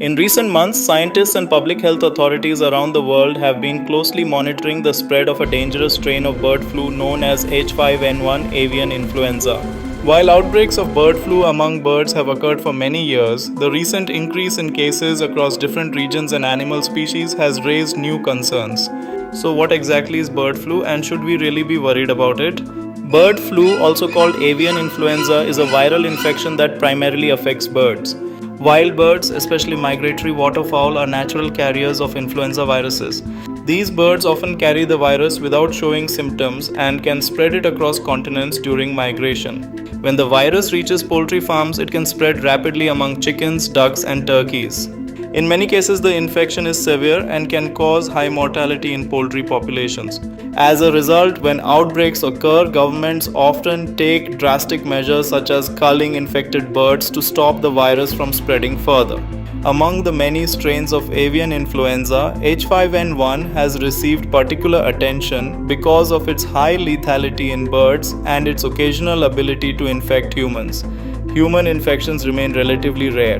In recent months, scientists and public health authorities around the world have been closely monitoring the spread of a dangerous strain of bird flu known as H5N1 avian influenza. While outbreaks of bird flu among birds have occurred for many years, the recent increase in cases across different regions and animal species has raised new concerns. So, what exactly is bird flu, and should we really be worried about it? Bird flu, also called avian influenza, is a viral infection that primarily affects birds. Wild birds, especially migratory waterfowl, are natural carriers of influenza viruses. These birds often carry the virus without showing symptoms and can spread it across continents during migration. When the virus reaches poultry farms, it can spread rapidly among chickens, ducks, and turkeys. In many cases, the infection is severe and can cause high mortality in poultry populations. As a result, when outbreaks occur, governments often take drastic measures such as culling infected birds to stop the virus from spreading further. Among the many strains of avian influenza, H5N1 has received particular attention because of its high lethality in birds and its occasional ability to infect humans. Human infections remain relatively rare.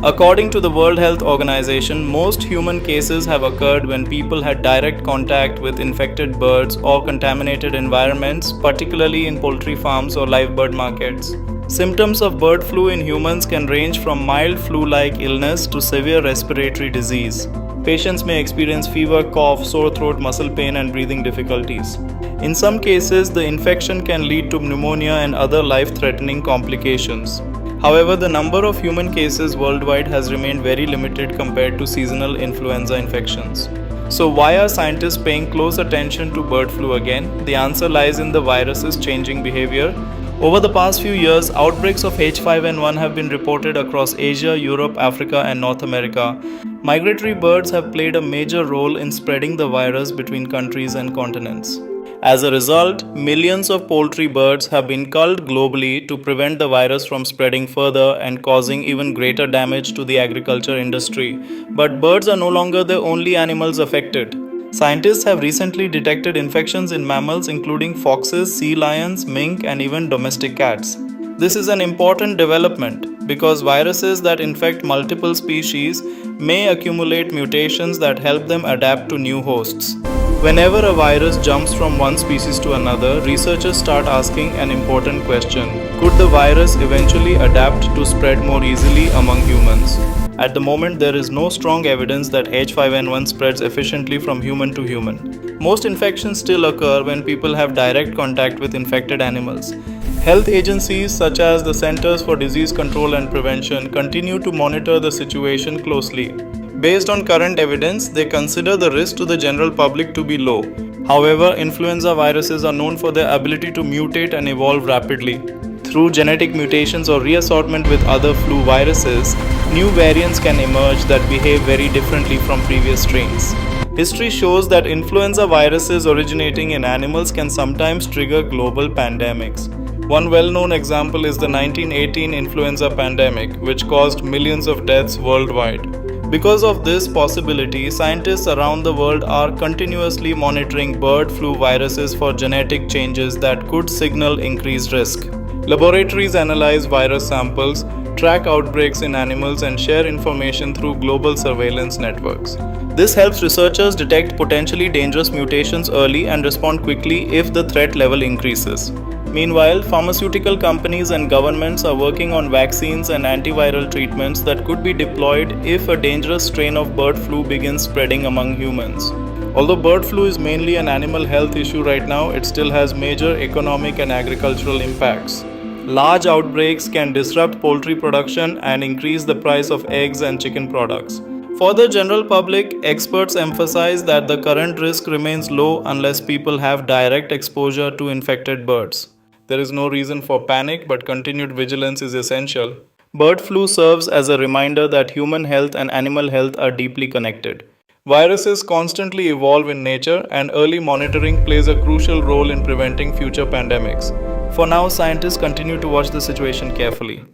According to the World Health Organization, most human cases have occurred when people had direct contact with infected birds or contaminated environments, particularly in poultry farms or live bird markets. Symptoms of bird flu in humans can range from mild flu-like illness to severe respiratory disease. Patients may experience fever, cough, sore throat, muscle pain, and breathing difficulties. In some cases, the infection can lead to pneumonia and other life-threatening complications. However, the number of human cases worldwide has remained very limited compared to seasonal influenza infections. So why are scientists paying close attention to bird flu again? The answer lies in the virus's changing behavior. Over the past few years, outbreaks of H5N1 have been reported across Asia, Europe, Africa, and North America. Migratory birds have played a major role in spreading the virus between countries and continents. As a result, millions of poultry birds have been culled globally to prevent the virus from spreading further and causing even greater damage to the agriculture industry. But birds are no longer the only animals affected. Scientists have recently detected infections in mammals including foxes, sea lions, mink, and even domestic cats. This is an important development because viruses that infect multiple species may accumulate mutations that help them adapt to new hosts. Whenever a virus jumps from one species to another, researchers start asking an important question. Could the virus eventually adapt to spread more easily among humans? At the moment, there is no strong evidence that H5N1 spreads efficiently from human to human. Most infections still occur when people have direct contact with infected animals. Health agencies such as the Centers for Disease Control and Prevention continue to monitor the situation closely. Based on current evidence, they consider the risk to the general public to be low. However, influenza viruses are known for their ability to mutate and evolve rapidly. Through genetic mutations or reassortment with other flu viruses, new variants can emerge that behave very differently from previous strains. History shows that influenza viruses originating in animals can sometimes trigger global pandemics. One well-known example is the 1918 influenza pandemic, which caused millions of deaths worldwide. Because of this possibility, scientists around the world are continuously monitoring bird flu viruses for genetic changes that could signal increased risk. Laboratories analyze virus samples, track outbreaks in animals, and share information through global surveillance networks. This helps researchers detect potentially dangerous mutations early and respond quickly if the threat level increases. Meanwhile, pharmaceutical companies and governments are working on vaccines and antiviral treatments that could be deployed if a dangerous strain of bird flu begins spreading among humans. Although bird flu is mainly an animal health issue right now, it still has major economic and agricultural impacts. Large outbreaks can disrupt poultry production and increase the price of eggs and chicken products. For the general public, experts emphasize that the current risk remains low unless people have direct exposure to infected birds. There is no reason for panic, but continued vigilance is essential. Bird flu serves as a reminder that human health and animal health are deeply connected. Viruses constantly evolve in nature, and early monitoring plays a crucial role in preventing future pandemics. For now, scientists continue to watch the situation carefully.